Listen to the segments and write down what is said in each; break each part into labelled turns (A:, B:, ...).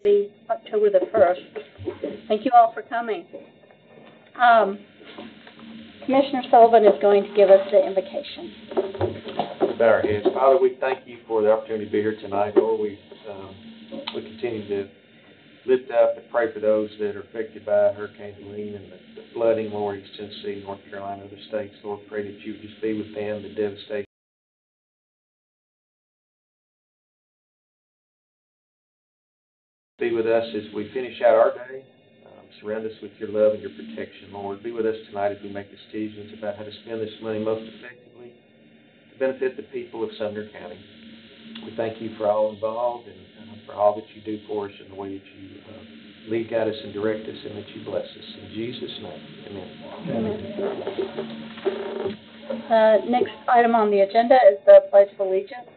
A: be October the 1st. Thank you all for coming. Commissioner Sullivan is going to give us the invocation.
B: Bow our heads. Father, we thank you for the opportunity to be here tonight. Lord, we continue to lift up and pray for those that are affected by Hurricane Helene and the flooding, Lord, East Tennessee, North Carolina, other states. Lord, pray that you would just be with them, the devastation. Be with us as we finish out our day. Surround us with your love and your protection, Lord. Be with us tonight as we make decisions about how to spend this money most effectively to benefit the people of Sumner County. We thank you for all involved and for all that you do for us in the way that you lead, guide us, and direct us, and that you bless us. In Jesus' name, amen.
A: Amen. Next item on the agenda is the Pledge of Allegiance.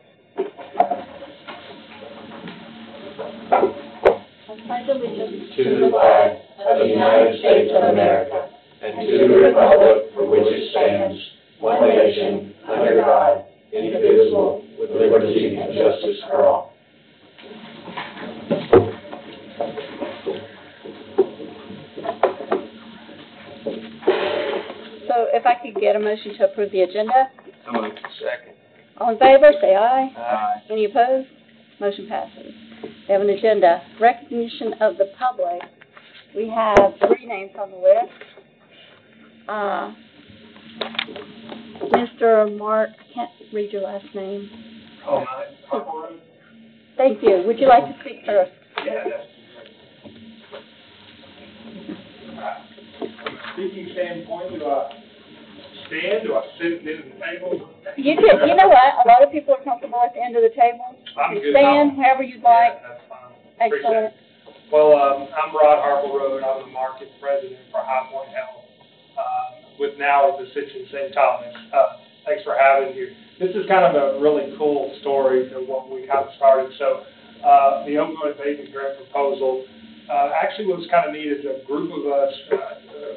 A: I pledge allegiance
C: to the flag of the United States of America and to the republic for which it stands, one nation, under God, indivisible, with liberty and justice for all.
A: So if I could get a motion to approve the agenda.
B: Second.
A: All in favor, say aye.
B: Aye.
A: Any opposed? Motion passes. We have an agenda. Recognition of the public. We have 3 names on the list. Mr. Mark, I can't read your last name.
D: Oh, my.
A: Thank you. Would you like to speak first?
D: Yeah, that's from a speaking standpoint, do I stand? Do I sit at the end of the table?
A: You know what? A lot of people are comfortable at the end of the table.
D: I'm
A: You
D: good.
A: stand however you'd like.
D: Yeah, that's fine.
A: Excellent.
D: Well, I'm Rod Harper Road. I'm the market president for High Point Health with now the Ascension St. Thomas. Thanks for having you. This is kind of a really cool story to what we kind of started. So the Opioid Abatement grant proposal actually was kind of neat as a group of us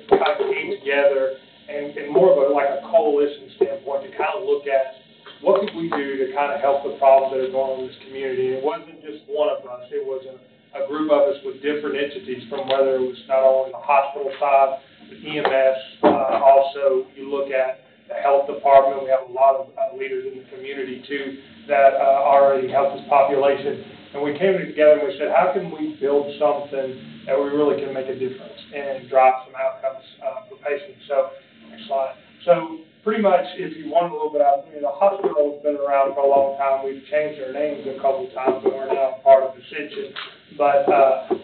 D: kind of came together and more of a coalition standpoint to kind of look at what could we do to kind of help the problems that are going on in this community. It wasn't just one of us. It was a group of us with different entities, from whether it was not only the hospital side, the EMS, also you look at the health department. We have a lot of leaders in the community too that already help this population. And we came together and we said, how can we build something that we really can make a difference and drive some outcomes for patients? So, next slide. So, pretty much, if you want a little bit out, the hospital has been around for a long time. We've changed our names a couple of times, but we're now part of Ascension. But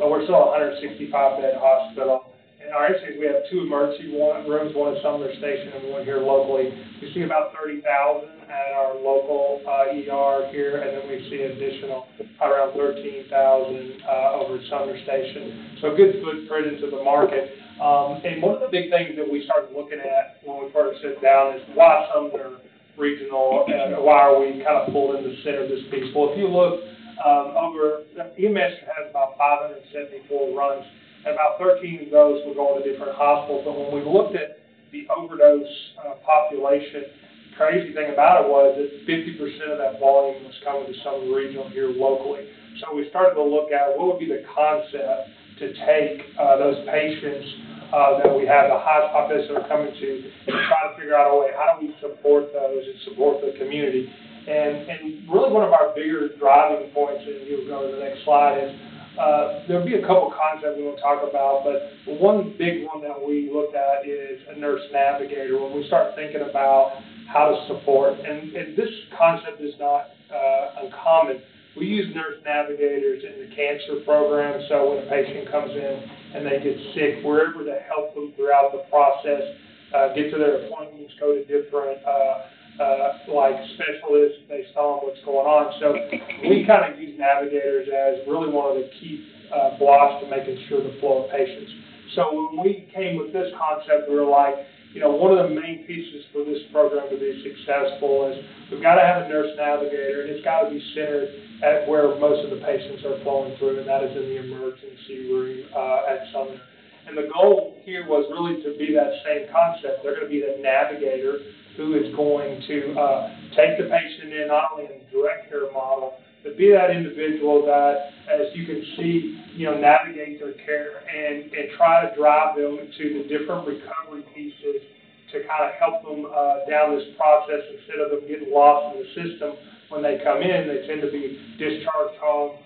D: we're still a 165-bed hospital. In our instance, we have 2 emergency rooms, one at Sumner Station and one here locally. We see about 30,000 at our local ER here, and then we see additional around 13,000 over at Sumner Station. So good footprint into the market. And one of the big things that we started looking at when we first sit down is why Sumner Regional, and why are we kind of pulled in the center of this piece? Well, if you look over, EMS has about 574 runs, and about 13 of those were going to different hospitals. But when we looked at the overdose population, the crazy thing about it was that 50% of that volume was coming to Sumner Regional here locally. So we started to look at what would be the concept to take those patients that we have, the highest population that are coming to, and try to figure out a way, how do we support those and support the community? And really one of our bigger driving points, and you'll go to the next slide, is there'll be a couple concepts we want to talk about, but one big one that we looked at is a nurse navigator when we start thinking about how to support. And this concept is not uncommon. We use nurse navigators in the cancer program, so when a patient comes in and they get sick, we're able to help them throughout the process, get to their appointments, go to different specialists based on what's going on. So we kind of use navigators as really one of the key blocks to making sure the flow of patients. So when we came with this concept, we were like, one of the main pieces for this program to be successful is we've got to have a nurse navigator, and it's got to be centered at where most of the patients are flowing through, and that is in the emergency room at Sumner. And the goal here was really to be that same concept. They're going to be the navigator who is going to take the patient in, not only in a direct care model, but be that individual that, as you can see, navigate their care and try to drive them to the different recovery pieces to kind of help them down this process instead of them getting lost in the system. When they come in, they tend to be discharged home.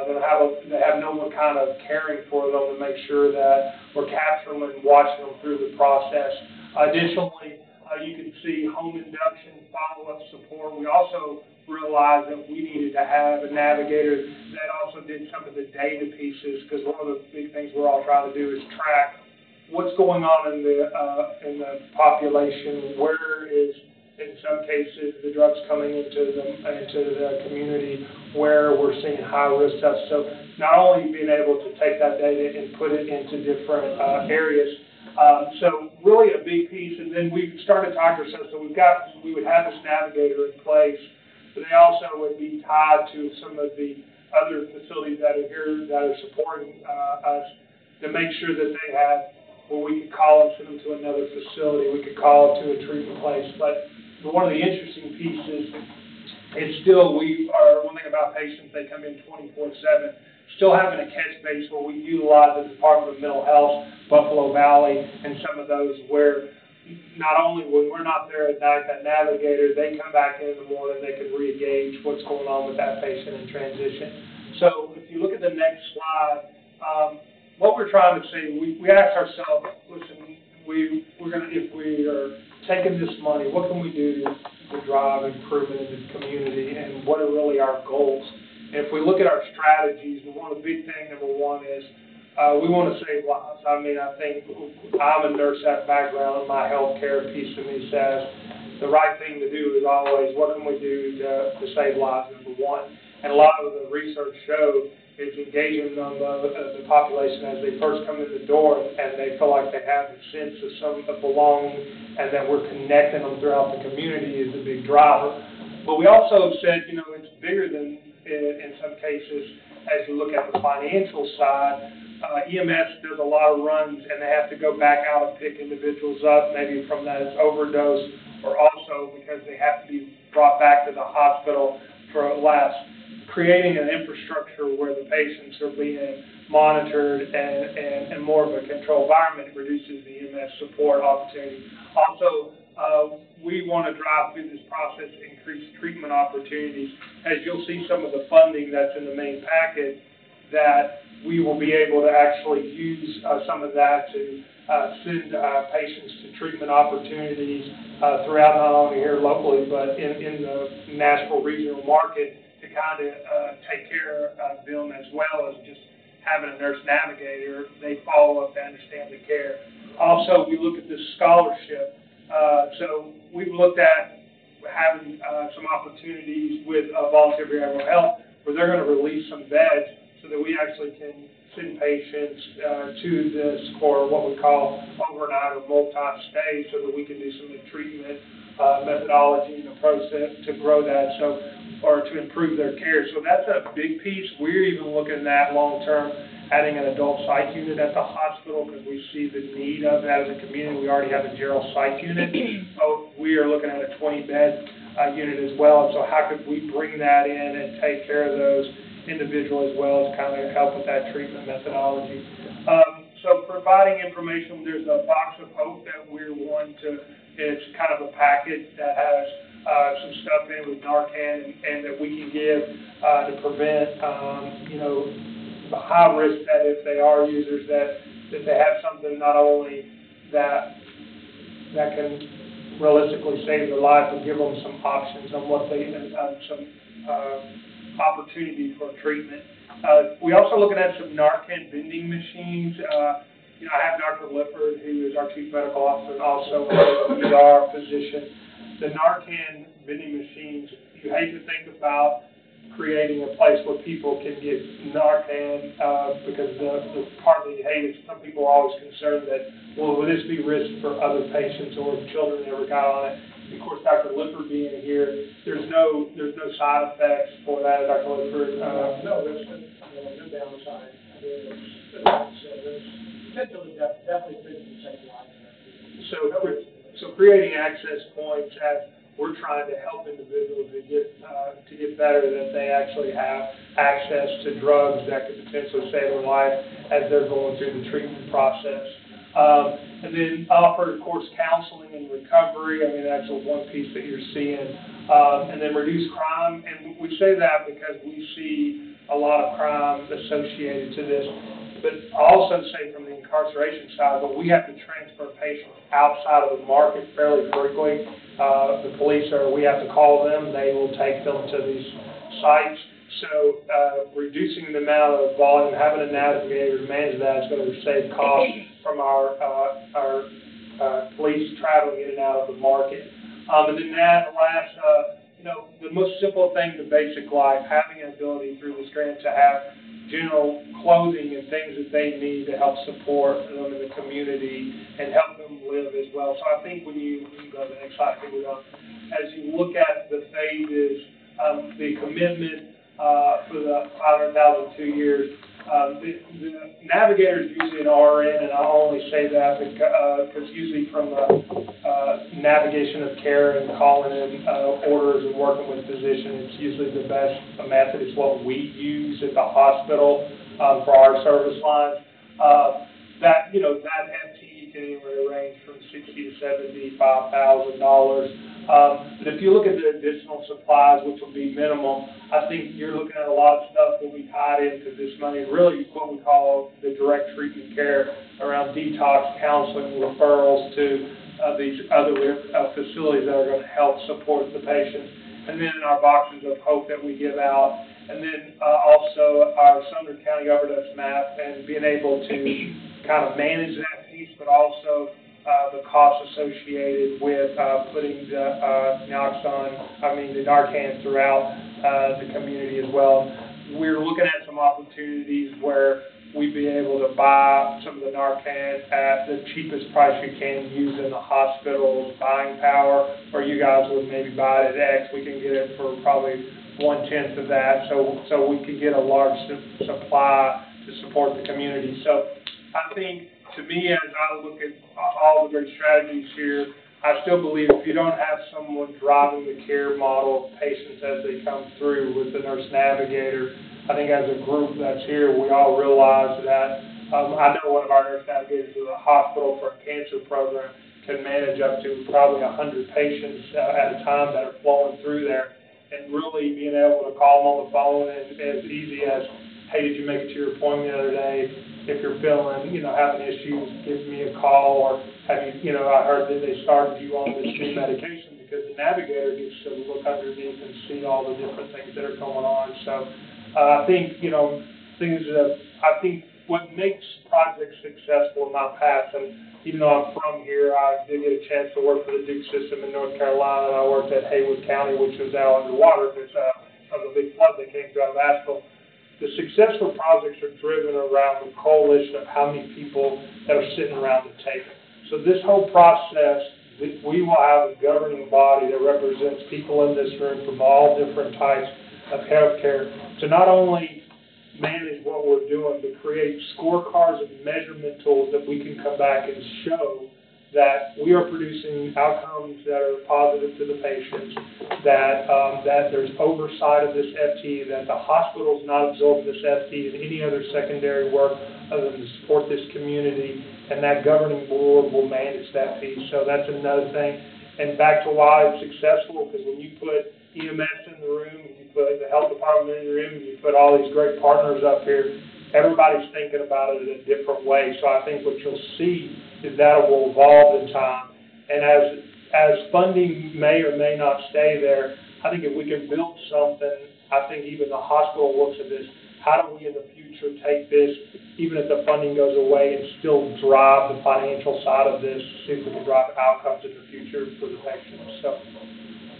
D: They have no one kind of caring for them to make sure that we're capturing them and watching them through the process. Additionally, you can see home induction, follow-up support. We also realized that we needed to have a navigator that also did some of the data pieces, because one of the big things we're all trying to do is track what's going on in the population. Where is, in some cases, the drugs coming into the community, where we're seeing high-risk stuff. So not only being able to take that data and put it into different areas. So really a big piece, and then we started talking to ourselves. So we would have this navigator in place, but they also would be tied to some of the other facilities that are here that are supporting us to make sure that they have where we could call and send them to another facility. We could call to a treatment place. But one of the interesting pieces is still one thing about patients, they come in 24/7. Still having a catch base where we utilize the Department of Mental Health, Buffalo Valley, and some of those where not only when we're not there at night, that navigator, they come back in the morning, they can re-engage what's going on with that patient in transition. So if you look at the next slide, what we're trying to say, we ask ourselves, listen, if we are taking this money, what can we do to drive improvement in the community, and what are really our goals? If we look at our strategies, one of the big things, number one, is we want to save lives. I mean, I think I'm a nurse at background, and my healthcare piece of me says the right thing to do is always, what can we do to save lives, number one. And a lot of the research showed is engaging them, the population as they first come in the door, and they feel like they have a sense of belonging, and that we're connecting them throughout the community is a big driver. But we also said, it's bigger than, in some cases, as you look at the financial side. EMS does a lot of runs, and they have to go back out and pick individuals up, maybe from that overdose, or also because they have to be brought back to the hospital for a last. Creating an infrastructure where the patients are being monitored and more of a controlled environment reduces the EMS support opportunity. Also, we want to drive through this process increase treatment opportunities. As you'll see some of the funding that's in the main packet, that we will be able to actually use some of that to send patients to treatment opportunities throughout, not only here locally, but in the Nashville regional market, to kind of take care of them, as well as just having a nurse navigator. They follow up to understand the care. Also, we look at this scholarship. So we've looked at having some opportunities with volunteer behavioral health, where they're going to release some beds so that we actually can send patients to this for what we call overnight or multi-stay, so that we can do some of the treatment methodology and approach to grow that, or to improve their care. So that's a big piece. We're even looking at long-term adding an adult psych unit at the hospital, because we see the need of that as a community. We already have a general psych unit. So we are looking at a 20-bed unit as well. So how could we bring that in and take care of those individuals, as well as kind of help with that treatment methodology? So providing information, there's a box of hope that we're wanting to, it's kind of a packet that has some stuff in with Narcan and that we can give to prevent, the high risk that if they are users, that they have something not only that can realistically save their life, but give them some options on what they, some opportunity for treatment. We also looking at some Narcan vending machines. I have Dr. Lippard, who is our Chief Medical Officer, and also an ER physician. The Narcan vending machines, you hate to think about creating a place where people can get Narcan, because the part that you hate is some people are always concerned that, well, will this be risk for other patients or if children ever got on it? And of course, Dr. Lippard being here, there's no side effects for that, Dr. Lippard.
E: No, there's no downside. I mean, there's potentially definitely things to take life.
D: So creating access points as we're trying to help individuals to get better, that they actually have access to drugs that could potentially save their life as they're going through the treatment process. And then offer, of course, counseling and recovery. I mean, that's one piece that you're seeing. And then reduce crime. And we say that because we see a lot of crime associated to this. But I also say from the incarceration side, but we have to transfer patients outside of the market fairly quickly. The police we have to call them. They will take them to these sites. So reducing the amount of volume, having a navigator to manage that is going to save costs from our police traveling in and out of the market. And then that last, the most simple thing to basic life, having an ability through this grant to have general clothing and things that they need to help support them in the community and help them live as well. So I think when you go to the next slide, as you look at the phases, the commitment for the $500,000 2 years, the navigator is usually an RN, and I only say that because usually from the navigation of care and calling in orders and working with physicians, it's usually the best method. It's what we use at the hospital for our service lines. That FTE can anywhere range from $60,000 to $75,000. But if you look at the additional supplies, which will be minimal, I think you're looking at a lot of stuff will be tied into this money. Really, what we call the direct treatment care around detox, counseling, referrals to these other facilities that are going to help support the patients. And then our boxes of hope that we give out. And then also our Sumner County overdose map and being able to kind of manage that piece, but also the costs associated with putting the Narcan throughout the community as well. We're looking at some opportunities where we'd be able to buy some of the Narcan at the cheapest price you can using the hospital's buying power, or you guys would maybe buy it at X. We can get it for probably 1/10 of that, so we can get a large supply to support the community. So I think, to me, as I look at all the great strategies here, I still believe if you don't have someone driving the care model of patients as they come through with the nurse navigator, I think as a group that's here, we all realize that. I know one of our nurse navigators at a hospital for a cancer program can manage up to probably 100 patients at a time that are flowing through there, and really being able to call them on the phone as easy as, hey, did you make it to your appointment the other day? If you're feeling, having issues, give me a call, or have you, I heard that they started you on this new medication, because the navigator gets to look underneath and see all the different things that are going on. So I think, I think what makes projects successful in my past, and even though I'm from here, I did get a chance to work for the Duke system in North Carolina, and I worked at Haywood County, which was now underwater because of the big flood that came through out of Asheville. The successful projects are driven around the coalition of how many people that are sitting around the table. So this whole process, we will have a governing body that represents people in this room from all different types of healthcare to not only manage what we're doing, but create scorecards and measurement tools that we can come back and show that we are producing outcomes that are positive to the patients, that there's oversight of this FTE, that the hospital's not absorbing this FTE and any other secondary work other than to support this community, and that governing board will manage that piece. So that's another thing. And back to why it's successful, because when you put EMS in the room, and you put the health department in the room, and you put all these great partners up here, everybody's thinking about it in a different way. So I think what you'll see is that it will evolve in time. And as funding may or may not stay there, I think if we can build something, I think even the hospital looks at this, how do we in the future take this, even if the funding goes away, and still drive the financial side of this, see if we can drive outcomes in the future for the patients. So,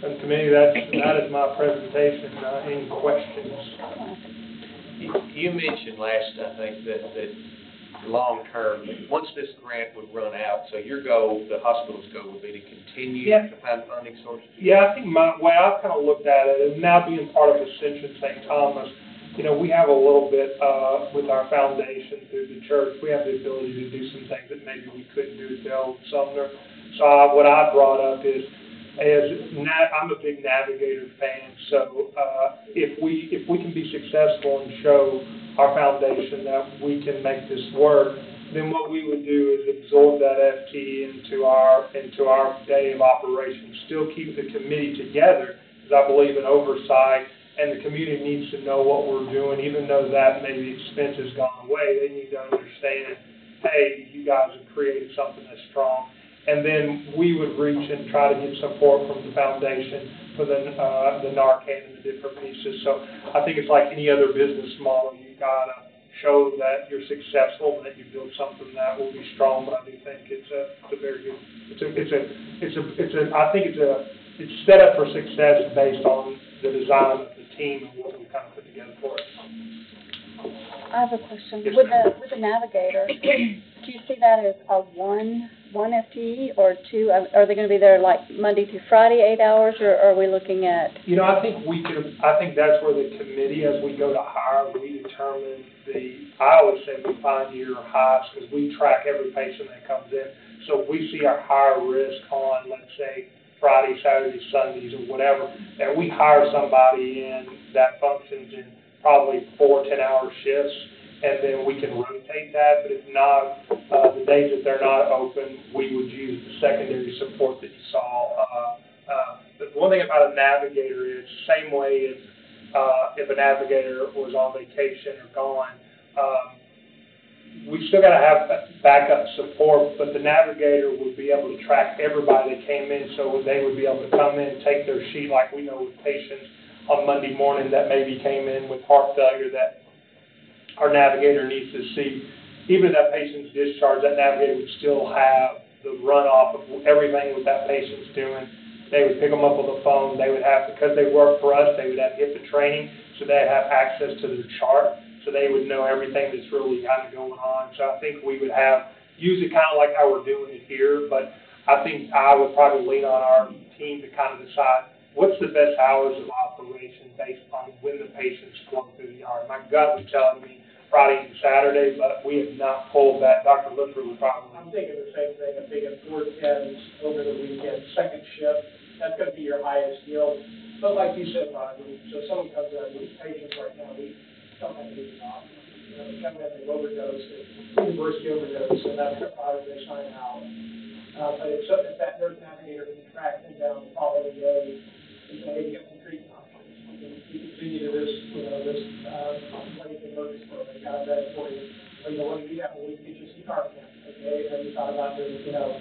D: and to me, that is my presentation. Any questions?
B: You mentioned last, I think, that long term, once this grant would run out, so your goal, the hospital's goal, would be to continue to find funding sources?
D: Yeah, I think my way I've kind of looked at it, and now being part of Ascension St. Thomas, we have a little bit with our foundation through the church. We have the ability to do some things that maybe we couldn't do at the old Sumner. So what I brought up is, I'm a big Navigator fan, so if we can be successful and show our foundation that we can make this work, then what we would do is absorb that FT into our day of operations. Still keep the committee together, because I believe in oversight, and the community needs to know what we're doing, even though that maybe expense has gone away. They need to understand, hey, you guys have created something that's strong. And then we would reach and try to get support from the foundation for the Narcan and the different pieces. So I think it's like any other business model. You gotta show that you're successful and that you build something that will be strong. But I do think it's very good. I think it's set up for success based on the design of the team and what we kind of put together for it.
A: I have a question.
D: Yes,
A: With
D: ma'am.
A: the Navigator, do you see that as a one FTE or two? Are they going to be there like Monday through Friday, 8 hours, or are we looking at?
D: You know, I think that's where the committee, as we go to hire, we determine I always say we find your highs, because we track every patient that comes in. So if we see our higher risk on, let's say, Friday, Saturday, Sundays, or whatever, and we hire somebody in that functions in probably 4 10-hour shifts, and then we can rotate that. But if not, the days that they're not open, we would use the secondary support that you saw. The one thing about a Navigator is the same way if a Navigator was on vacation or gone, we still got to have backup support, but the Navigator would be able to track everybody that came in, so they would be able to come in and take their sheet, like we know with patients on Monday morning that maybe came in with heart failure, that our Navigator needs to see. Even if that patient's discharged, that Navigator would still have the runoff of everything that that patient's doing. They would pick them up on the phone. They would have, because they work for us, they would have HIPAA training, so they'd have access to their chart, so they would know everything that's really kind of going on. So I think we would use it kind of like how we're doing it here, but I think I would probably lean on our team to kind of decide what's the best hours of operation based on when the patients flow through the yard. My gut was telling me Friday and Saturday, but we have not pulled that. Dr. Lipper would probably.
E: I'm thinking the same thing. I'm thinking 4 10s over the weekend, second shift. That's going to be your highest yield. But like you said, Ron, so someone comes in, these patients right now, we don't have to do the off. You know, they come in, they overdose, university overdose, and that's the product they sign out. But if that nurse navigator can track them down the following day, and say, hey, you got some treatment options. You continue to this emergency program. They got a bed for you. Or, you know, what do you have? We get you some Narcan. Okay, and you thought about doing, you know.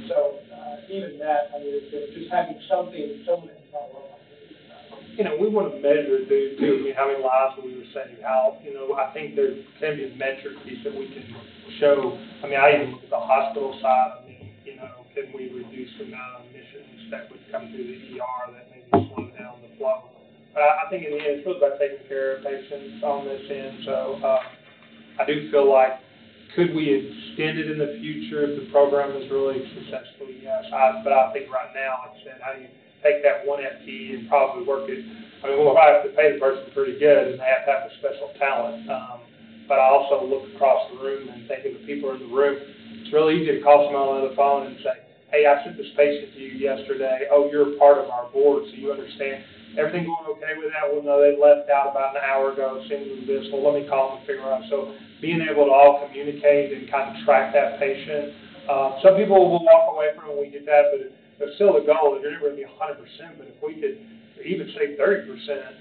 E: So even that, I mean, it's just having something, someone that can follow up.
D: You know, we want to measure it too. I mean, how many lives we were saving out. You know, I think there can be a metric piece that we can show. I mean, I even look at the hospital side. I mean, you know, can we reduce the amount of admissions that would come through the ER that maybe slow down the flow? But I think in the end, it's really about taking care of patients on this end. So I do feel like, could we extend it in the future if the program is really successful? Yes. But I think right now, like I said, how do you take that one FT and probably work it? I mean, we'll probably have to pay the person pretty good, and they have to have a special talent. But I also look across the room and think of the people in the room. It's really easy to call someone on the phone and say, hey, I sent this patient to you yesterday. Oh, you're a part of our board, so you understand. Everything going okay with that? Well, no, they left out about an hour ago, sending this. Well, let me call them and figure out. So being able to all communicate and kind of track that patient. Some people will walk away from it when we get that, but still the goal is you're never going to be 100%. But if we could even say 30%,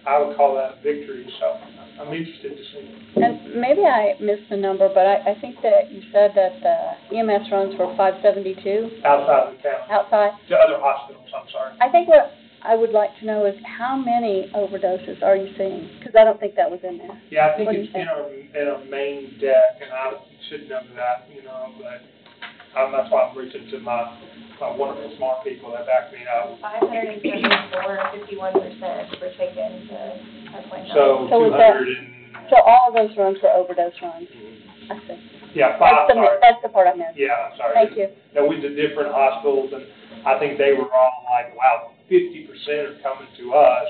D: I would call that a victory. So I'm interested to see.
A: And maybe I missed the number, but I think that you said that the EMS runs for 572?
D: Outside of the county.
A: Outside?
D: To other hospitals, I'm sorry.
A: I think what I would like to know is how many overdoses are you seeing? Because I don't think that was in there.
D: Yeah, I think it's in our main deck, and I should know that, you know, but that's why I'm reaching to my wonderful smart people that back me up.
F: 574, 51% were taken to 10.9.
D: So 200
A: So all of those runs were overdose runs.
D: Mm-hmm.
A: I see.
D: Yeah,
A: that's the part I missed.
D: Yeah, I'm sorry.
A: Thank you.
D: Now, we did different hospitals, and I think they were all like, wow, 50% are coming to us.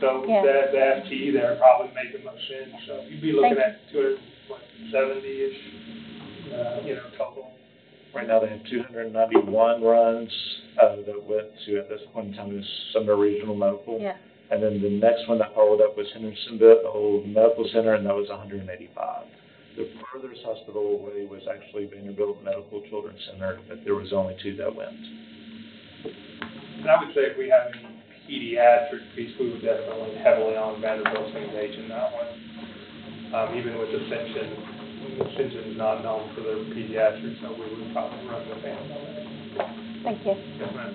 D: So
A: Yeah.
D: the FTE there probably make the most sense. So you'd be looking at 270-ish, you know, total.
G: Right now they have 291 runs that went to, at this point in time, is Sumner Regional Medical.
A: Yeah.
G: And then the next one that followed up was Hendersonville Medical Center, and that was 185. The furthest hospital away was actually Vanderbilt Medical Children's Center, but there was only 2 that went.
D: And I would say if we have any pediatric piece, we would definitely lean heavily on Vanderbilt St. H in that one. Even with Ascension's not known for their pediatrics, so we would probably run with them on that.
A: Thank you.
D: Yes, ma'am.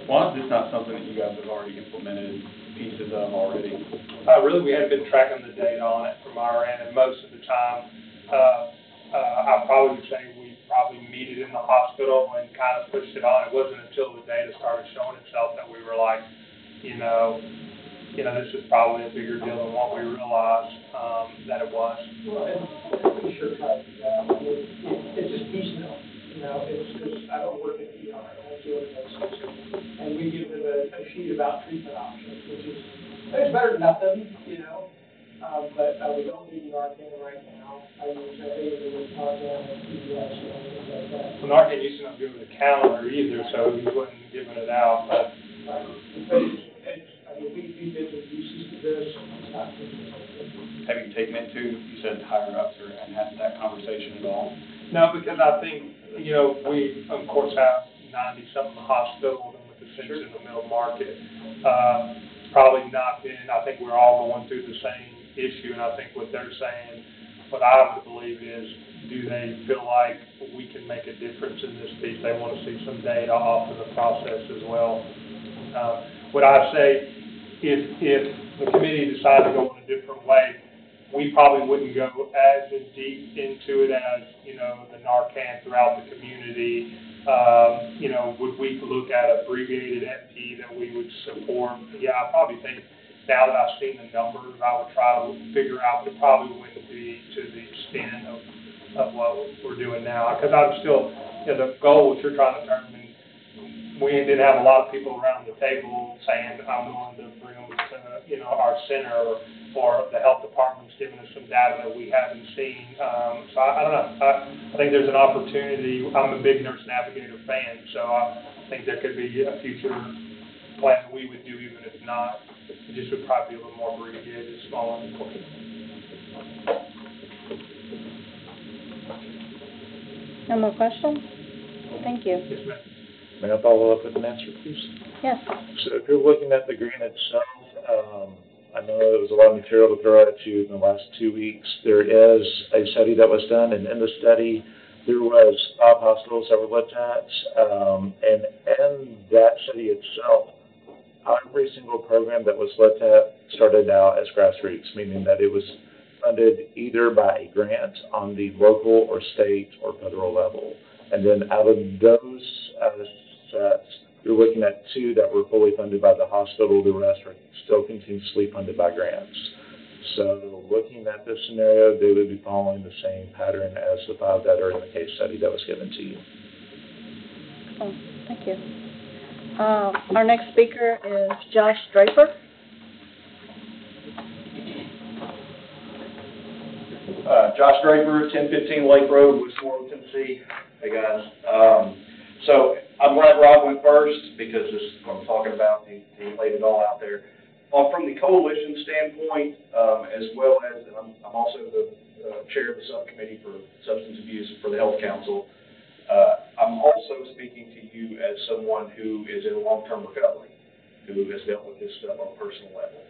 H: Why is this not something that you guys have already implemented pieces of already?
D: Really, we haven't been tracking the data on it from our end, and most of the time, I probably would say we probably meet it in the hospital and kind of pushed it on. It wasn't until the data started showing itself that we were like, this is probably a bigger deal than what we realized that it was.
E: Well, and we sure try to do that. I mean, it's just piecemeal, it's just, I don't work at ER, I don't deal with those. And we give them a sheet about treatment options, which is, it's better than nothing, but we don't do Narcan right now. I use Narcan and PBS and things like that.
D: Well, Narcan used to not be over the counter either, so we wasn't giving it out, but.
E: But we did some pieces to this, it's not consistent.
H: Have you taken it to, you said higher ups or and had that conversation at all?
D: No, because I think, we, of course, have 90-something hospitals and with the centers in the middle market. Probably not been, I think we're all going through the same issue, and I think what they're saying, what I would believe is, do they feel like we can make a difference in this piece? They want to see some data off of the process as well. What I say, if the committee decided to go in a different way, we probably wouldn't go as deep into it as, the Narcan throughout the community. Would we look at abbreviated FP that we would support? Yeah, I probably think now that I've seen the numbers, I would try to figure out it probably wouldn't be to the extent of what we're doing now. Because I'm still, the goal that you're trying to determine, we did have a lot of people around the table saying, I'm willing to bring them to, our center or the health department's giving us some data that we haven't seen. So I don't know. I think there's an opportunity. I'm a big Nurse Navigator fan, so I think there could be a future plan we would do, even if not. It just would probably be a little more abbreviated, smaller and important.
A: No more questions? Thank you.
D: Yes, ma'am.
G: May I follow up with an answer, please?
A: Yes.
G: So if you're looking at the grant itself, I know there was a lot of material to throw at you in the last 2 weeks. There is a study that was done, and in the study, there was 5 hospitals that were looked at, and in that study itself, every single program that was looked at started out as grassroots, meaning that it was funded either by a grant on the local or state or federal level. And then out of those sets, you're looking at 2 that were fully funded by the hospital. The rest are still continuously funded by grants. So looking at this scenario, they would be following the same pattern as the 5 that are in the case study that was given to you.
A: Oh, thank you. Our next speaker is Josh Draper.
I: Josh Draper, 1015 Lake Road, Westmoreland, Tennessee. Hey guys. So I'm glad Rob went first because this is what I'm talking about. He laid it all out there. From the coalition standpoint, as well as I'm also the chair of the subcommittee for substance abuse for the Health Council. I'm also speaking to you as someone who is in long-term recovery, who has dealt with this stuff on a personal level.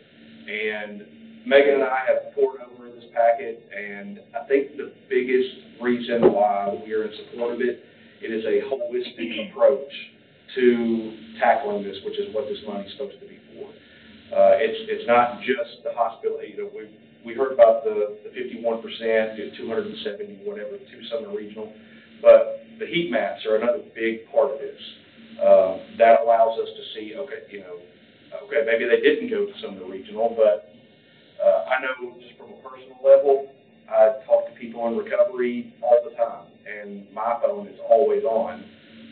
I: And Megan and I have poured over this packet, and I think the biggest reason why we are in support of it, it is a holistic approach to tackling this, which is what this money is supposed to be for. It's not just the hospital. We heard about the 51%, 270, whatever, to Sumner Regional, but the heat maps are another big part of this. That allows us to see, okay, maybe they didn't go to Sumner Regional, but I know just from a personal level, I talk to people in recovery all the time, and my phone is always on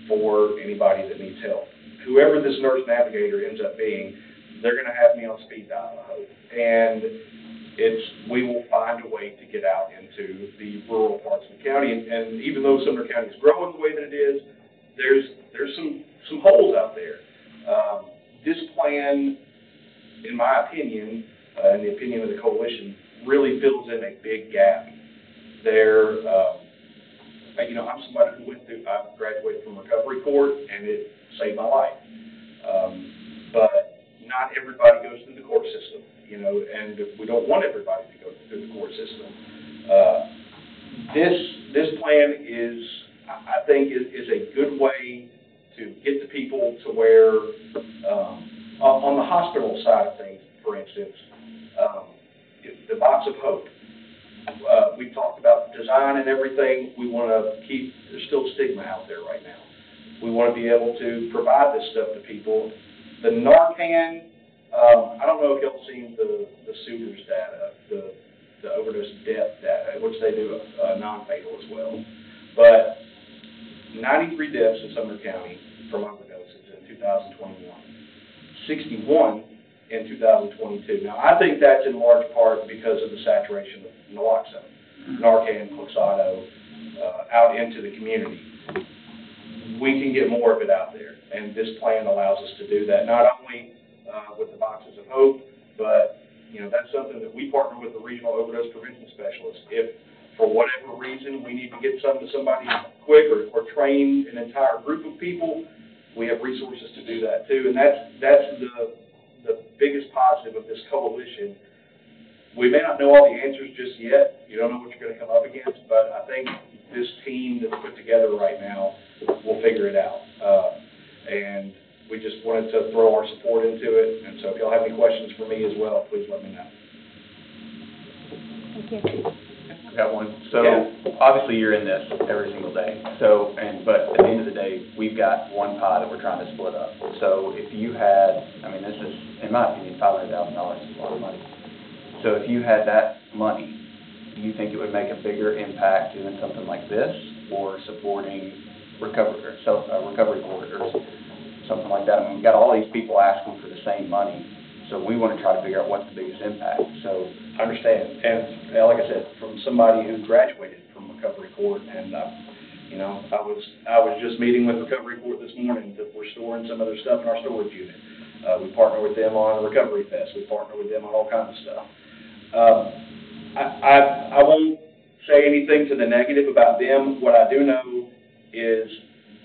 I: for anybody that needs help. Whoever this nurse navigator ends up being, they're going to have me on speed dial, I hope. And we will find a way to get out into the rural parts of the county. And even though Sumner County is growing the way that it is, there's some holes out there. This plan, in my opinion, in the opinion of the coalition, really fills in a big gap. There, I'm somebody who I graduated from recovery court, and it saved my life. But not everybody goes through the court system, and we don't want everybody to go through the court system. This plan is, I think, is a good way to get the people to where, on the hospital side of things, for instance, the box of hope. We've talked about design and everything. We want to keep, there's still stigma out there right now. We want to be able to provide this stuff to people. The Narcan, I don't know if y'all seen the Suitors data, the overdose death data, which they do non-fatal as well. But 93 deaths in Sumner County from overdoses in 2021, 61 in 2022. Now, I think that's in large part because of the saturation of naloxone, Narcan, Cloxado, out into the community. We can get more of it out there, and this plan allows us to do that, not only with the boxes of hope, but that's something that we partner with the regional overdose prevention specialist. If for whatever reason we need to get some to somebody quick or train an entire group of people, we have resources to do that too. And that's the biggest positive of this coalition. We may not know all the answers just yet. You don't know what you're going to come up against, but I think this team that's put together right now will figure it out. And we just wanted to throw our support into it. And so if y'all have any questions for me as well, please let me know.
A: Thank you.
H: I've got one. So obviously you're in this every single day. But at the end of the day, we've got one pie that we're trying to split up. So if you had, this is, in my opinion, $500,000 is a lot of money. So if you had that money, do you think it would make a bigger impact doing something like this, or supporting recovery board or something like that? We've got all these people asking for the same money, so we want to try to figure out what's the biggest impact. So
I: I understand, and like I said, from somebody who graduated from recovery court, and I was just meeting with recovery court this morning that we're storing some of their stuff in our storage unit. We partner with them on Recovery Fest. We partner with them on all kinds of stuff. I won't say anything to the negative about them. What I do know is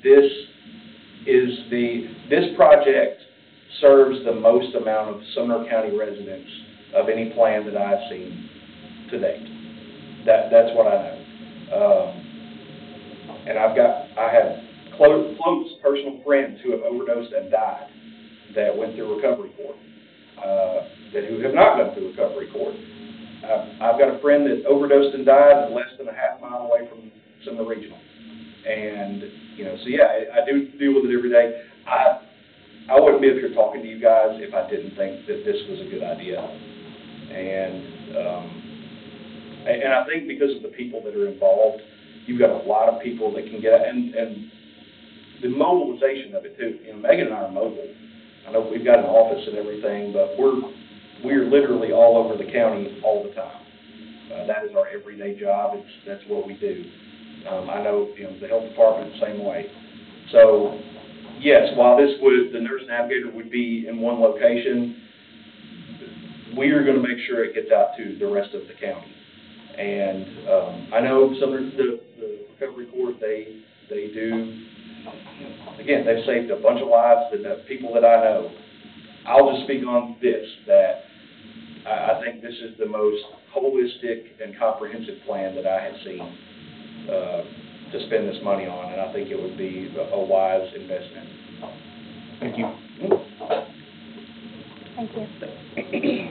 I: this project serves the most amount of Sumner County residents of any plan that I've seen to date. That's what I know. And I have close personal friends who have overdosed and died that went through recovery court, who have not gone through recovery court. I've got a friend that overdosed and died less than a half mile away from Sumner Regional. And, so yeah, I do deal with it every day. I wouldn't be up here talking to you guys if I didn't think that this was a good idea. And I think because of the people that are involved, you've got a lot of people that can get out, and the mobilization of it too. Megan and I are mobile. I know we've got an office and everything, but we're literally all over the county all the time. That is our everyday job. That's what we do. I know, the health department the same way. So, yes, while the nurse navigator would be in one location, we are going to make sure it gets out to the rest of the county. And I know some of the recovery court, they do, again, they've saved a bunch of lives, the people that I know. I'll just speak on this, that I think this is the most holistic and comprehensive plan that I have seen to spend this money on, and I think it would be a wise investment.
H: thank you.
A: Thank you.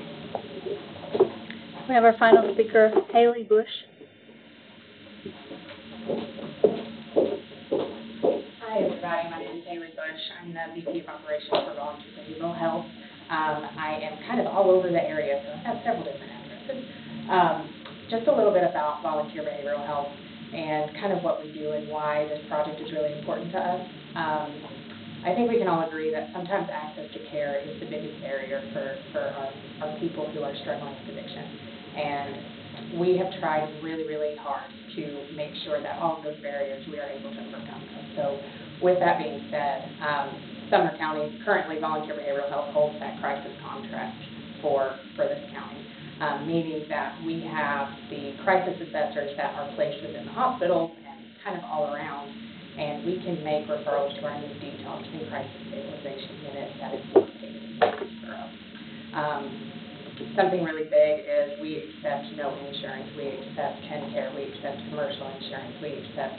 A: We have our final speaker, Haley Bush.
J: Hi, everybody. My name is Haley Bush. I'm the VP of Operations for Volunteer Behavioral Health. I am kind of all over the area, so I have several different addresses. Just a little bit about volunteer behavioral health and kind of what we do and why this project is really important to us. I think we can all agree that sometimes access to care is the biggest barrier for our people who are struggling with addiction. And we have tried really, really hard to make sure that all of those barriers we are able to overcome those. So with that being said, Sumner County currently volunteer behavioral health holds that crisis contract for this county, meaning that we have the crisis assessors that are placed within the hospitals and kind of all around, and we can make referrals to our new detox and crisis stabilization unit that is located in Statesboro. Something really big is we accept no insurance. We accept TennCare. We accept commercial insurance. We accept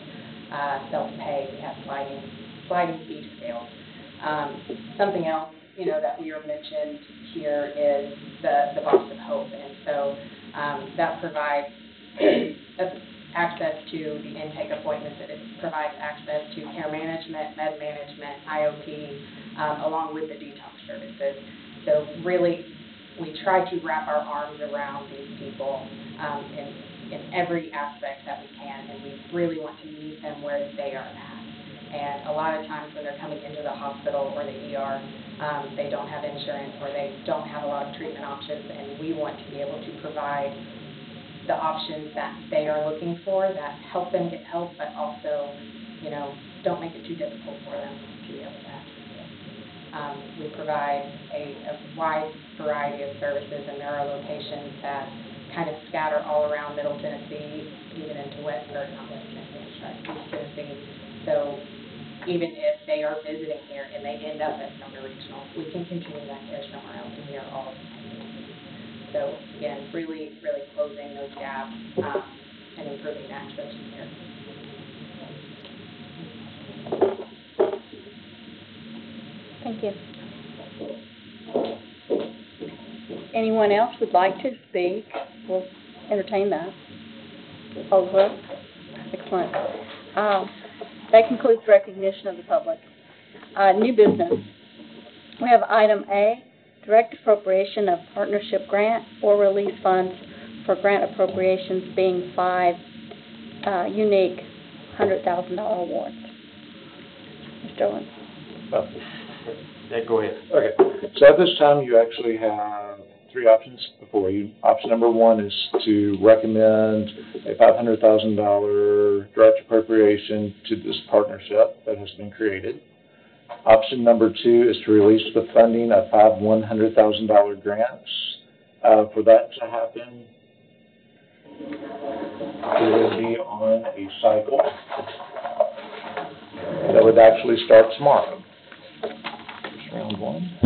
J: self-pay. We have sliding fee scales. Something else, that we are mentioned here is the box of hope, and so that provides access to the intake appointments. It provides access to care management, med management, IOP, along with the detox services. So really, we try to wrap our arms around these people in every aspect that we can, and we really want to meet them where they are at. And a lot of times when they're coming into the hospital or the ER, they don't have insurance or they don't have a lot of treatment options, and we want to be able to provide the options that they are looking for that help them get help, but also, don't make it too difficult for them to be able to access it. We provide a wide variety of services, and there are locations that kind of scatter all around Middle Tennessee, even into East Tennessee. So even if they are visiting here and they end up at Sumner Regional, we can continue that care somewhere else, and we are all connected. So again, really, really closing those gaps and improving access to care.
A: Thank you. Anyone else would like to speak? We'll entertain that. All vote? Excellent. That concludes recognition of the public. New business. We have item A, direct appropriation of partnership grant or release funds for grant appropriations being 5 unique $100,000 awards. Mr. Owens.
B: Yeah, go ahead.
G: Okay, so at this time, you actually have 3 options before you. Option number 1 is to recommend a $500,000 direct appropriation to this partnership that has been created. Option number 2 is to release the funding of 5 $100,000 grants. For that to happen, we will be on a cycle that would actually start tomorrow. Round 1.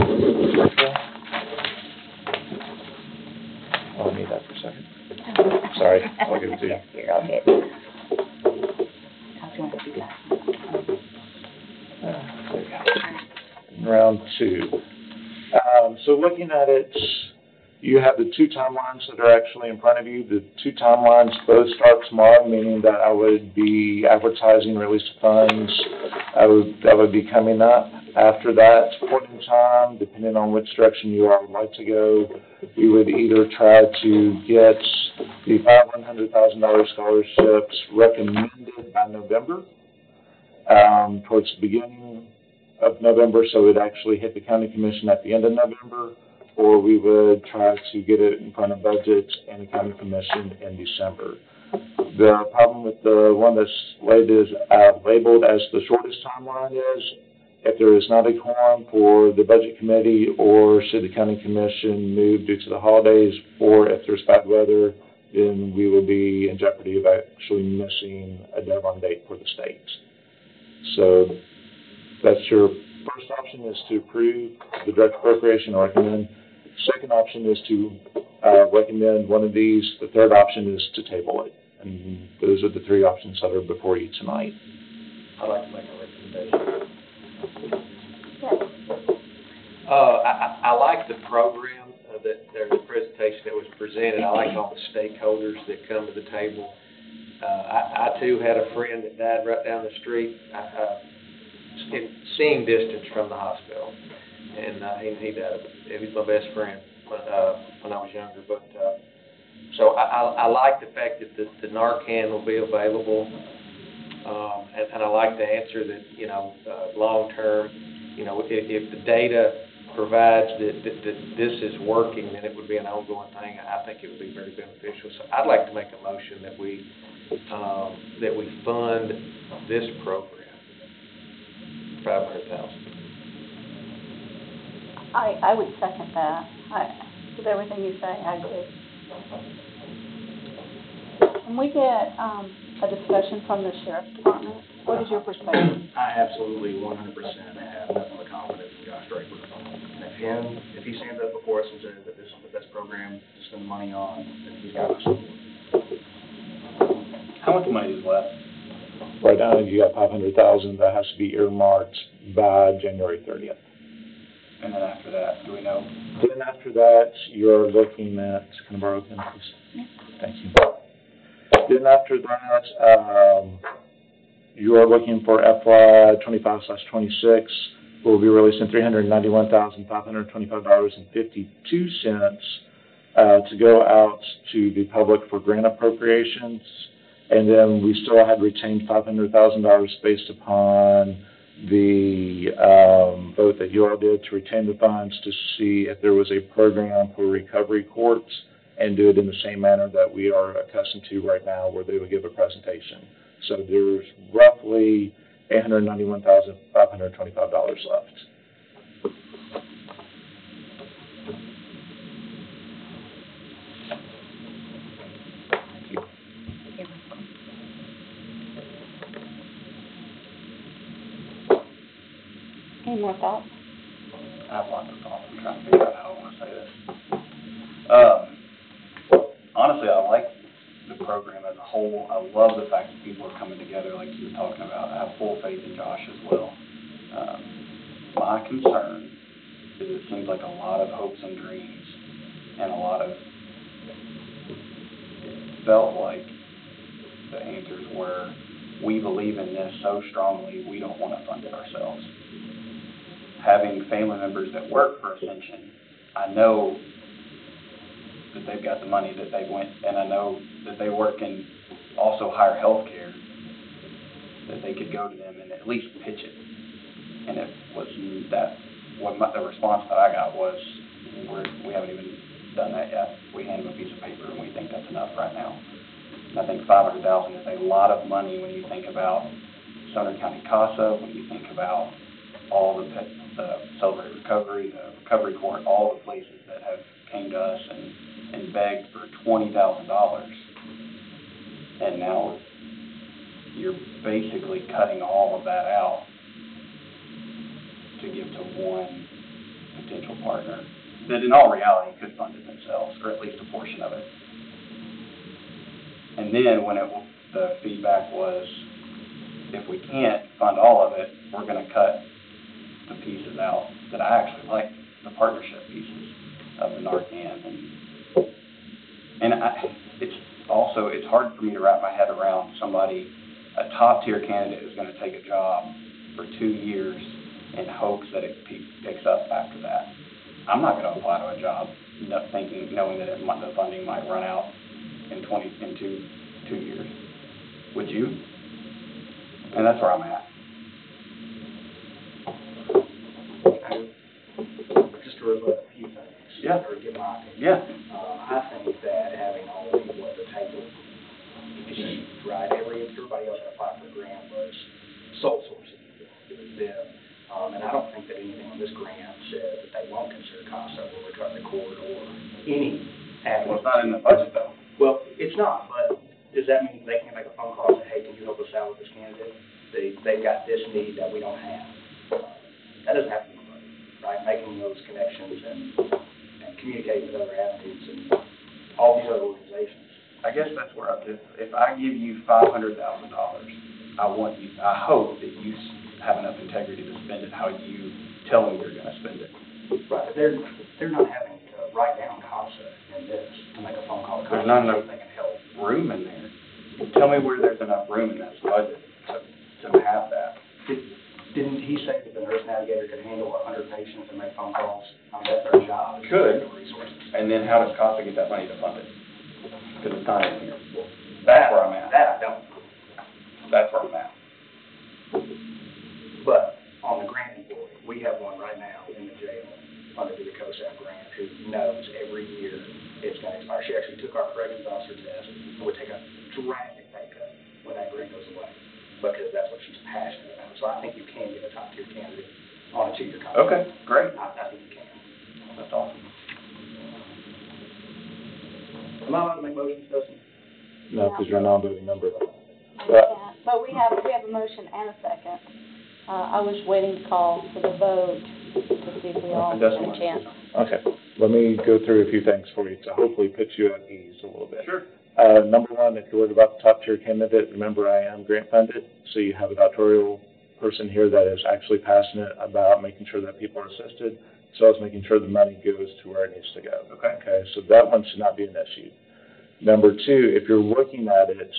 G: I'll need that for a second. Sorry, I'll give it to you.
A: Here, I'll get it. I was going to do that.
G: There we go. Round 2. So looking at it, you have the 2 timelines that are actually in front of you. The 2 timelines both start tomorrow, meaning that I would be advertising release of funds. That would be coming up. After that point in time, depending on which direction you all would like to go, we would either try to get the $100,000 scholarships recommended by November, towards the beginning of November, so it would actually hit the county commission at the end of November, or we would try to get it in front of budget and the county commission in December. The problem with the one that's labeled as the shortest timeline is, if there is not a quorum for the budget committee, or should the county commission move due to the holidays, or if there's bad weather, then we will be in jeopardy of actually missing a deadline date for the state. So that's your first option, is to approve the direct appropriation or recommend. Second option is to recommend one of these. The third option is to table it. And those are the 3 options that are before you tonight.
H: I'd like to make a recommendation.
B: I like the program the presentation that was presented. I like all the stakeholders that come to the table. I too had a friend that died right down the street, in seeing distance from the hospital, and he died. He was my best friend when I was younger. But so I like the fact that the Narcan will be available, and I like the answer that long term. If the data provides that this is working, then it would be an ongoing thing. I think it would be very beneficial. So I'd like to make a motion that we fund this program, $500,000.
A: I would second that. With everything you say, I agree. Can we get a discussion from the sheriff's department? What is your perspective?
K: I absolutely 100% have nothing but confidence in Josh Draper. And if he stands up before us and says that this is the best program to spend money on, then he's got our support.
H: How much money is left?
G: Right now, you got $500,000 that has to be earmarked by January 30th.
H: And then after that, do we know?
G: Then after that, you're looking at, can I borrow a pen, please? Thank you. Then after that, you are looking for FY 25/26. We'll be releasing $391,525.52 to go out to the public for grant appropriations. And then we still had retained $500,000 based upon the vote that you all did to retain the funds to see if there was a program for recovery courts and do it in the same manner that we are accustomed to right now, where they would give a presentation. So there's roughly $891,525 left.
A: Any more thoughts?
H: I have lots of thoughts. I'm trying to figure out how I want to say this. Honestly, I like the program as a whole. I love the fact that people are coming together like you were talking about. I have full faith in Josh as well. My concern is it seems like a lot of hopes and dreams and a lot of, it felt like the answers were, we believe in this so strongly, we don't want to fund it ourselves. Having family members that work for Ascension, I know that they've got the money that they went, and I know that they work in also higher health care, that they could go to them and at least pitch it. And it was that, the response that I got was, we haven't even done that yet. We hand them a piece of paper and we think that's enough right now. And I think $500,000 is a lot of money when you think about Sumner County CASA, when you think about all the Celebrate Recovery, the Recovery Court, all the places that have came to us and begged for $20,000. And now you're basically cutting all of that out to give to one potential partner that in all reality could fund it themselves, or at least a portion of it. And then when the feedback was, if we can't fund all of it, we're going to cut the pieces out that I actually like, the partnership pieces of the Narcan. And it's hard for me to wrap my head around somebody, a top tier candidate who's going to take a job for 2 years in hopes that it picks up after that. I'm not going to apply to a job knowing that the funding might run out in 2 years. Would you? And that's where I'm at.
K: Just to rebut a few things.
H: Yeah.
K: Or give my opinion.
H: Yeah.
K: I think that having all the people at the table is huge, right? Everybody else that applied for the grant was sole sourcing. It was them. And I don't think that anything on this grant says that they won't consider CASA or recovery court or any avenue.
H: Well, it's not in the budget, though.
K: Well, it's not, but does that mean they can't make a phone call and say, hey, can you help us out with this candidate? They've got this need that we don't have. That doesn't have to be money, right? Making those connections and communicating with other avenues and all these other organizations.
H: I guess that's where if I give you $500,000, I hope that you have enough integrity to spend it how you tell me you're going to spend it.
K: Right, but they're not having to write down CASA in this to make a phone call to CASA.
H: There's not enough
K: they can help.
H: room in there. Tell me where there's enough room in that budget to have that.
K: Didn't he say that the nurse navigator could handle 100 patients and make phone calls? I mean, that's their job.
H: Could.
K: Resources.
H: And then how does CASA get that money to fund it? Because it's not in here. That's where I'm at.
K: That I don't.
H: That's where I'm at.
K: But on the grant employee, we have one right now in the jail because that's what she's passionate about. So I think you can get a top-tier candidate on a 2-year contract.
H: Okay, great.
K: I think you can.
H: That's awesome.
K: Am I allowed to make motions, Dustin?
G: No, because you're a non-voting member.
A: But we have a motion and a second. I was waiting to call for the vote to see if we all had a chance.
G: Okay, let me go through a few things for you to hopefully put you at ease a little bit.
H: Sure.
G: Number one, if you're worried about the top tier candidate, remember I am grant funded, so you have a doctoral person here that is actually passionate about making sure that people are assisted, as well as making sure the money goes to where it needs to go. Okay, so that one should not be an issue. Number two, if you're looking at it,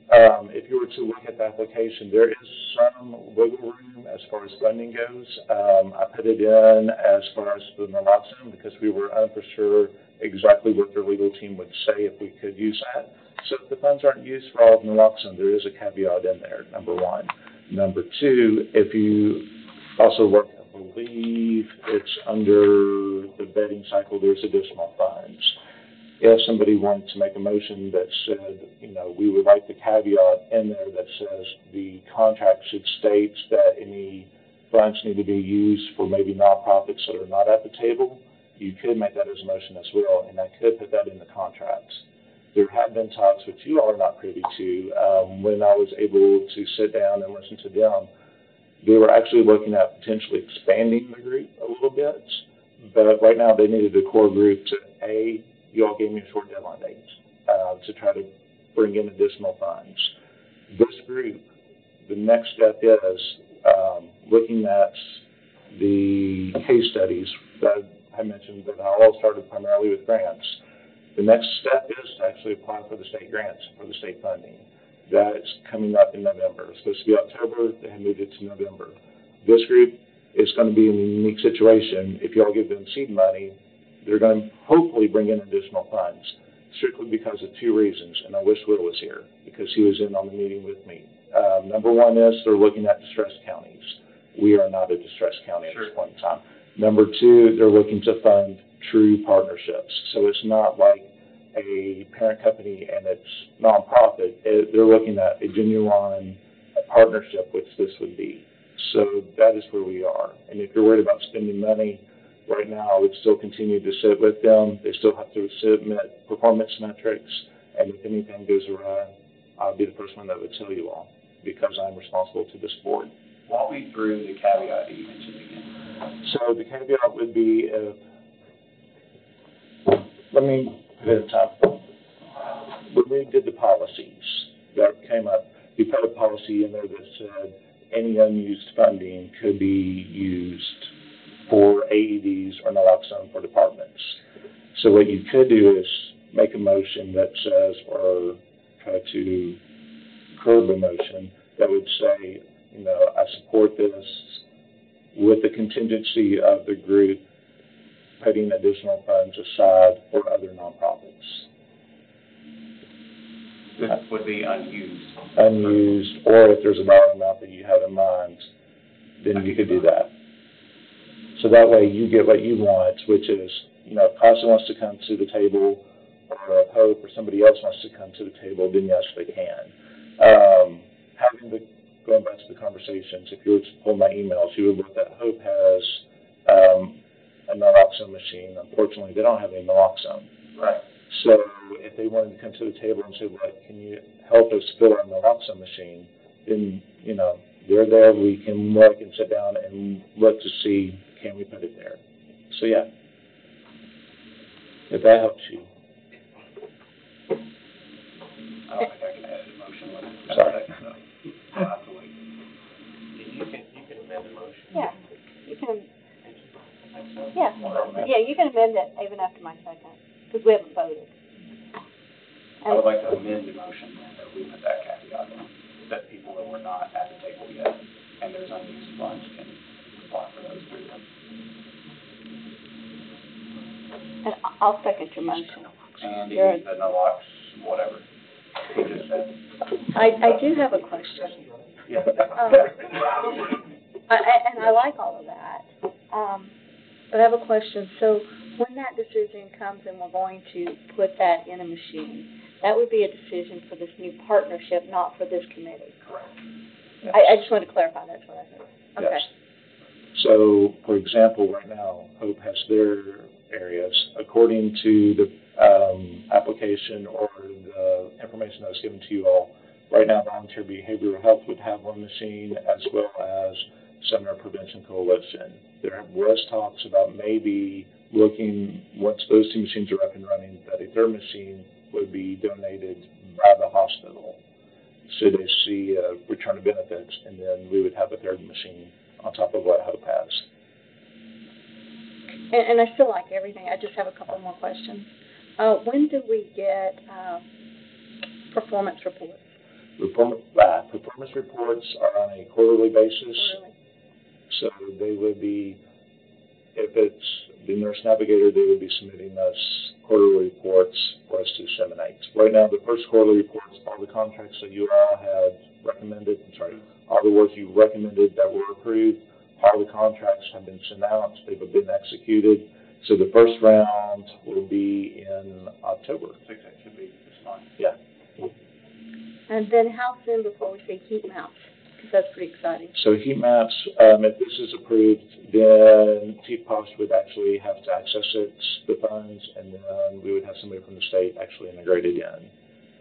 G: if you were to look at the application, there is some wiggle room as far as funding goes. I put it in as far as the naloxone because we were unsure exactly what their legal team would say if we could use that. So if the funds aren't used for all of naloxone, there is a caveat in there, number one. Number two, if you also look, I believe it's under the vetting cycle, there's additional funds. If somebody wanted to make a motion that said, you know, we would like the caveat in there that says the contract should state that any funds need to be used for maybe nonprofits that are not at the table, you could make that as a motion as well, and I could put that in the contract. There have been talks, which you all are not privy to, when I was able to sit down and listen to them. They were actually looking at potentially expanding the group a little bit, but right now they needed a core group to, you all gave me a short deadline date to try to bring in additional funds. This group, the next step is looking at the case studies that I mentioned that all started primarily with grants. The next step is to actually apply for the state grants, for the state funding. That's coming up in November. It's supposed to be October. They have moved it to November. This group is going to be in a unique situation. If you all give them seed money, they're going to hopefully bring in additional funds, strictly because of two reasons, and I wish Will was here, because he was in on the meeting with me. Number one is they're looking at distressed counties. We are not a distressed county at this point in time. Number two, they're looking to fund true partnerships. So it's not like a parent company and it's nonprofit. They're looking at a genuine partnership, which this would be. So that is where we are. And if you're worried about spending money, right now, I would still continue to sit with them. They still have to submit performance metrics, and if anything goes awry, I'll be the first one that would tell you all, because I'm responsible to this board.
H: Walk me through the caveat that you mentioned again.
G: So the caveat would be let me put it in time. When we did the policies that came up, we put a policy in there that said any unused funding could be used for AEDs or naloxone for departments. So what you could do is make a motion that says, or try to curb a motion that would say, you know, I support this with the contingency of the group putting additional funds aside for other nonprofits.
H: This would be unused.
G: Unused, or if there's a dollar amount that you have in mind, then you could do that. So that way you get what you want, which is, you know, if CASA wants to come to the table, or if Hope or somebody else wants to come to the table, then yes, they can. Going back to the conversations, if you were to pull my emails, you would look that Hope has a naloxone machine. Unfortunately, they don't have any naloxone.
H: Right.
G: So if they wanted to come to the table and say, well, can you help us fill our naloxone machine, then, you know, they're there. We can look and sit down and look to see, can we put it there? So, yeah, if that helps you.
H: I don't think I can add a motion with it.
G: Sorry.
H: I'll have to wait.
B: You can amend the motion.
A: Yeah, you can, you can amend it even after my second, because we haven't voted.
H: I would like to amend the motion that we put that caveat in, that people that were not at the table yet, and there's unused funds can apply for those through them.
A: And I'll second your motion.
H: And even the naloxone, whatever you just said.
A: I do have a question.
H: Yeah.
A: And I like all of that. But I have a question. So when that decision comes and we're going to put that in a machine, that would be a decision for this new partnership, not for this committee.
H: Correct.
A: I just wanted to clarify, that's what I heard. Okay.
G: Yes. So, for example, right now, Hope has their areas. According to the application or the information that was given to you all, right now Volunteer Behavioral Health would have one machine, as well as Sumner Prevention Coalition. There was talks about maybe looking, once those two machines are up and running, that a third machine would be donated by the hospital should they see a return of benefits, and then we would have a third machine on top of what Hope has.
A: And I still like everything. I just have a couple more questions. When do we get performance reports?
G: Performance reports are on a quarterly basis.
A: Quarterly.
G: So they would be, if it's the nurse navigator, they would be submitting us quarterly reports for us to disseminate. Right now, the first quarterly reports, all the contracts that you all had recommended, all the work you recommended that were approved, all the contracts have been sent out, they've been executed. So the first round will be in October.
H: I think that should be this month.
G: Yeah.
A: And then how soon before we see heat maps? Because that's pretty exciting.
G: So heat maps, if this is approved, then Chief Posh would actually have to access it, the funds, and then we would have somebody from the state actually integrated in.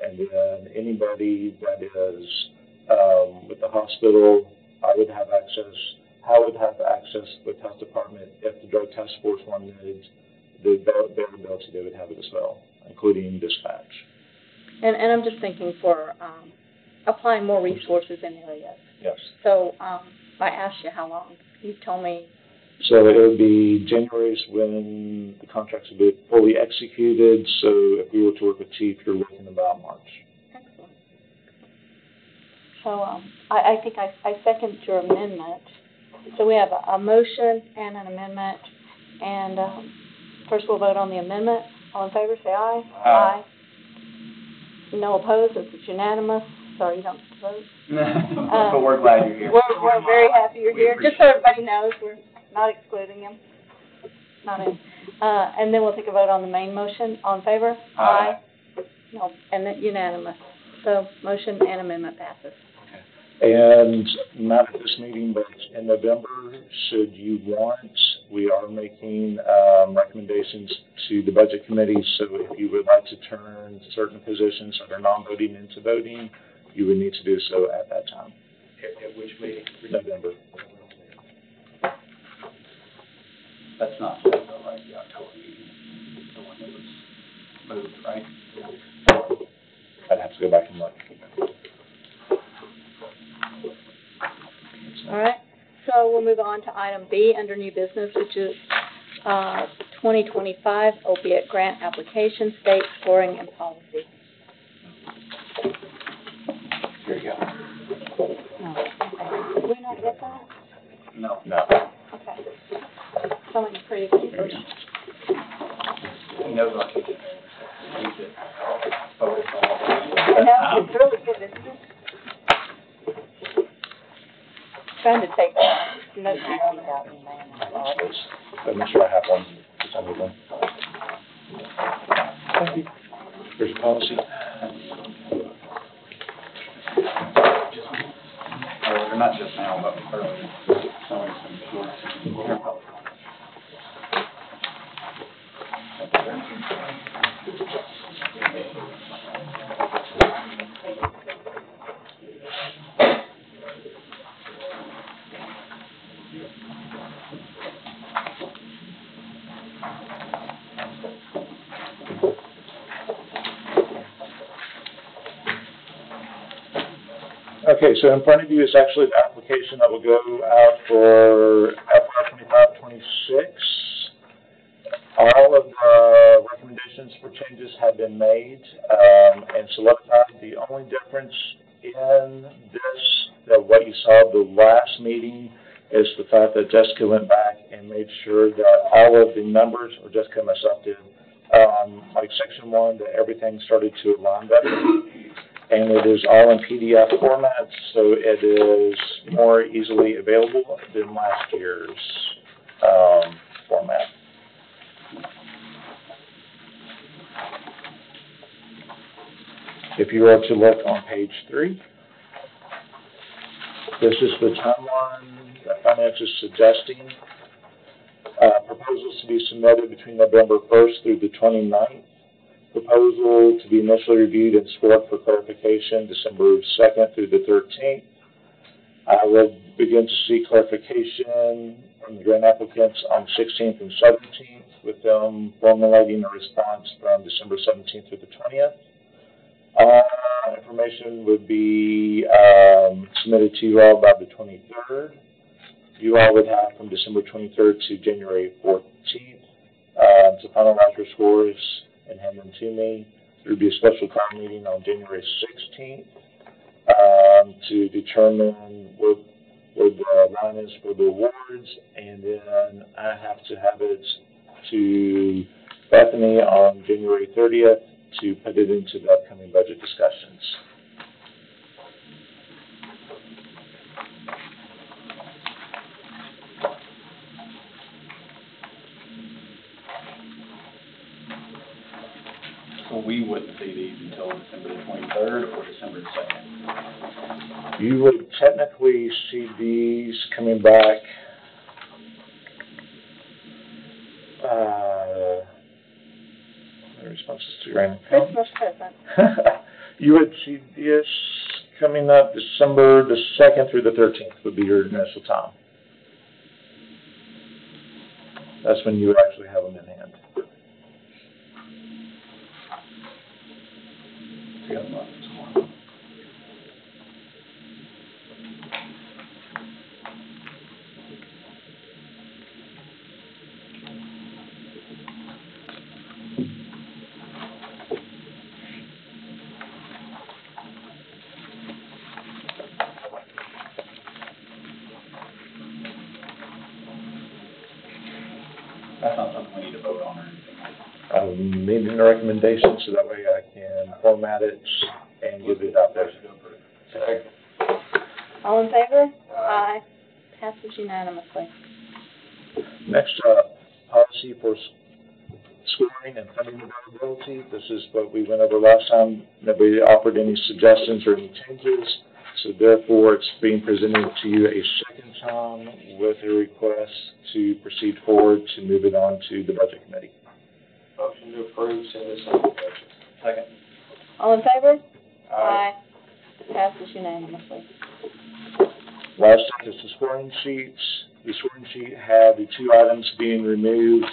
G: And then anybody that is with the hospital, I would have access. How would have access with health department if the drug task force wanted the availability, they would have it as well, including dispatch.
A: And I'm just thinking for applying more resources in areas.
G: Yes.
A: So I asked you how long. You told me.
G: So it would be January is when the contracts would be fully executed. So if we were to work with Chief, you're looking about March.
A: Excellent. So I think I second your amendment. So we have a motion and an amendment. And first we'll vote on the amendment. All in favor, say aye. Aye. No opposed, it's unanimous. Sorry, you don't vote.
H: But we're glad you're here.
A: We're very happy you're here. Just so everybody knows, we're not excluding him. Not in. And then we'll take a vote on the main motion. All in favor? Aye. No, and then unanimous. So motion and amendment passes.
G: And not at this meeting, but in November, should you want, we are making recommendations to the budget committee. So if you would like to turn certain positions that are non-voting into voting, you would need to do so at that time.
I: At which meeting?
G: November.
H: That's not set though, right? The October meeting, the one that was moved, right?
G: I'd have to go back and look.
A: All right. So we'll move on to item B under new business, which is 2025 opiate grant application, state scoring and policy.
G: Here you go.
A: No. Okay. Did we not get that?
H: No.
G: No.
A: Okay. So many pretty papers.
H: He knows what to do. He should focus on
A: I know, it's really good, isn't it? Trying to take notes.
G: I'm not sure I have one for some of them. Thank you. Here's your policy.
H: or not just now, but earlier. Showing some shorts.
G: Okay, so in front of you is actually the application that will go out for FY 25-26. All of the recommendations for changes have been made and solidified. The only difference in this, that what you saw the last meeting, is the fact that Jessica went back and made sure that all of the numbers, or Jessica and myself did, like section 1, that everything started to align better. And it is all in PDF format, so it is more easily available than last year's format. If you were to look on page 3, This is the timeline that finance is suggesting. Proposals to be submitted between November 1st through the 29th. Proposal to be initially reviewed and scored for clarification December 2nd through the 13th. I will begin to seek clarification from the grant applicants on 16th and 17th, with them formulating a response from December 17th through the 20th. Information would be submitted to you all by the 23rd. You all would have from December 23rd to January 14th to finalize your scores and hand them to me. There would be a special call meeting on January 16th to determine what the line is for the awards, and then I have to have it to Bethany on January 30th to put it into the upcoming budget discussions.
H: So we wouldn't see these until December the 23rd or December the 2nd?
G: You would technically see these coming back the responses to random
A: Christmas present.
G: You would see this coming up December the 2nd through the 13th would be your initial time. That's when you would actually have them in hand. 3 months.
H: That's not something we need to vote on or anything.
G: I'm needing a recommendation so that way I can format it and get it out there.
A: All in favor? Aye. Passes unanimously.
G: Next up, policy for scoring and funding availability. This is what we went over last time. Nobody offered any suggestions or any changes, so therefore it's being presented to you a second time with a request to proceed forward to move it on to the budget committee.
B: Motion to approve, send this on to budget.
H: Second.
A: All in favor? Aye. Passes unanimously.
G: Last up is the scoring sheets. The scoring sheet had the 2 items being removed.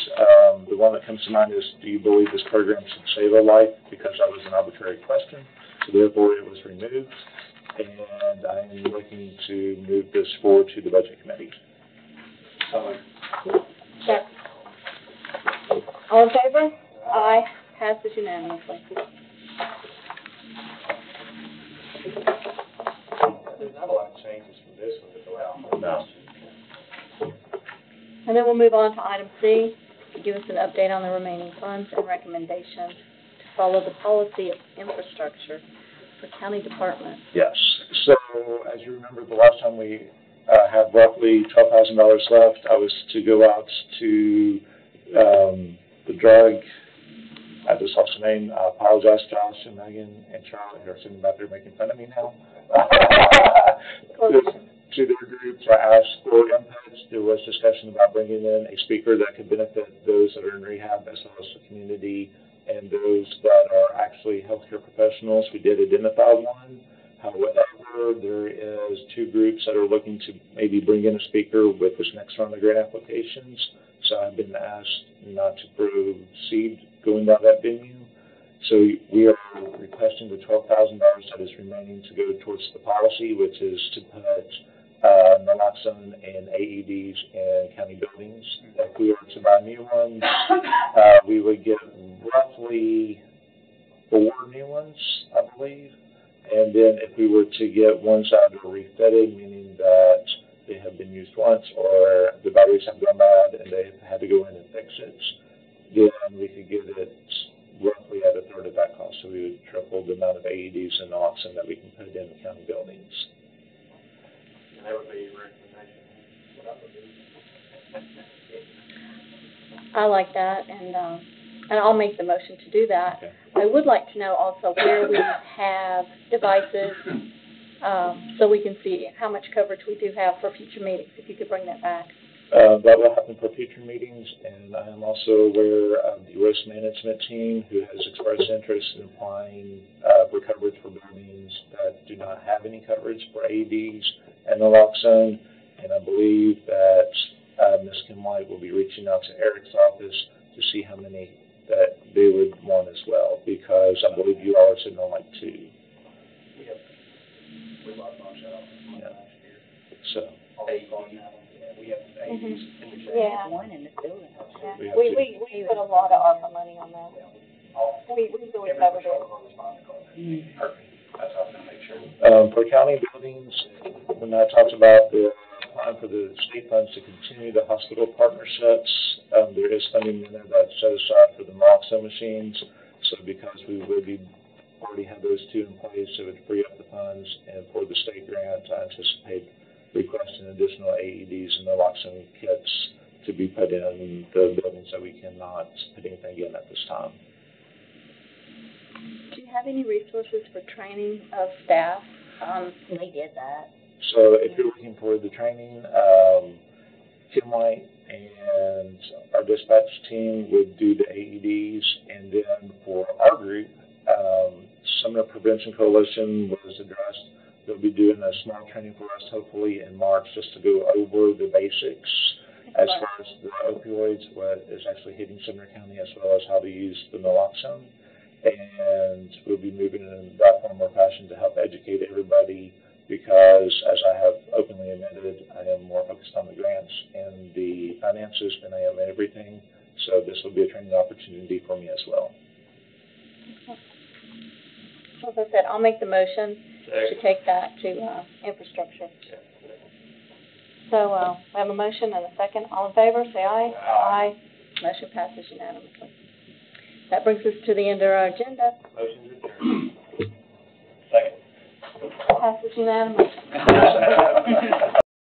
G: The one that comes to mind is, do you believe this program should save a life? Because that was an arbitrary question, so therefore it was removed. And I am looking to move this forward to the budget committee.
A: Second. All in favor? Aye. Passes unanimously.
B: There's not a lot of changes from this one to go out.
G: No.
A: And then we'll move on to item C, to give us an update on the remaining funds and recommendations to follow the policy of infrastructure for county departments.
G: Yes. So, as you remember, the last time we had roughly $12,000 left, I was to go out to the drug. I just lost the name. I apologize, Josh and Megan and Charlotte, who are sitting back there making fun of me now. To their groups, I asked for inputs. There was discussion about bringing in a speaker that could benefit those that are in rehab as well as the community and those that are actually healthcare professionals. We did identify one. However, there is 2 groups that are looking to maybe bring in a speaker with this next round of grant applications. So I've been asked not to proceed going down that venue. So we are requesting the $12,000 that is remaining to go towards the policy, which is to put naloxone and AEDs in county buildings. If we were to buy new ones, we would get roughly 4 new ones, I believe. And then if we were to get ones that are refitted, meaning that they have been used once or the batteries have gone bad and they had to go in and fix it, then we could get it roughly at a third of that cost. So we would triple the amount of AEDs and naloxone that we can put in the county buildings.
B: And that would be your recommendation. What I would do.
A: I like that, and I'll make the motion to do that.
G: Okay.
A: I would like to know also where we have devices so we can see how much coverage we do have for future meetings, if you could bring that back.
G: That will happen for future meetings, and I am also aware of the risk management team who has expressed interest in applying for coverage for buildings that do not have any coverage for AEDs and naloxone. And I believe that Ms. Kim White will be reaching out to Eric's office to see how many that they would want as well, because I believe you all are sitting on like 2.
K: We bought a bunch of them
G: Yeah.
K: last year.
G: So.
K: We have AEDs in the shade.
A: Yeah.
F: One in this building.
A: Yeah. We put a lot of ARPA money on that. We really covered it.
H: Perfect. That's what I was gonna make sure.
G: For county buildings, when I talked about applying for the state funds to continue the hospital partnerships, there is funding in there that's set aside for the naloxone machines. So because we would be already have those 2 in place, it would free up the funds. And for the state grant, I anticipate requesting additional AEDs and naloxone kits to be put in the buildings that we cannot put anything in at this time.
A: Do you have any resources for training of staff?
F: They did that.
G: So if you're looking for the training, Kim White and our dispatch team would do the AEDs, and then for our group, Sumner Prevention Coalition was addressed. They'll be doing a small training for us, hopefully in March, just to go over the basics as far as the opioids, what is actually hitting Sumner County, as well as how to use the naloxone. And we'll be moving in that form or fashion to help educate everybody, because as I have openly admitted, I am more focused on the grants and the finances than I am everything. So this will be a training opportunity for me as well.
A: So as I said, I'll make the motion to take that to infrastructure. So we have a motion and a second. All in favor, say aye. Aye. Motion passes unanimously. That brings us to the end of our agenda.
H: Motion to adjourn. Second.
A: Passes unanimously.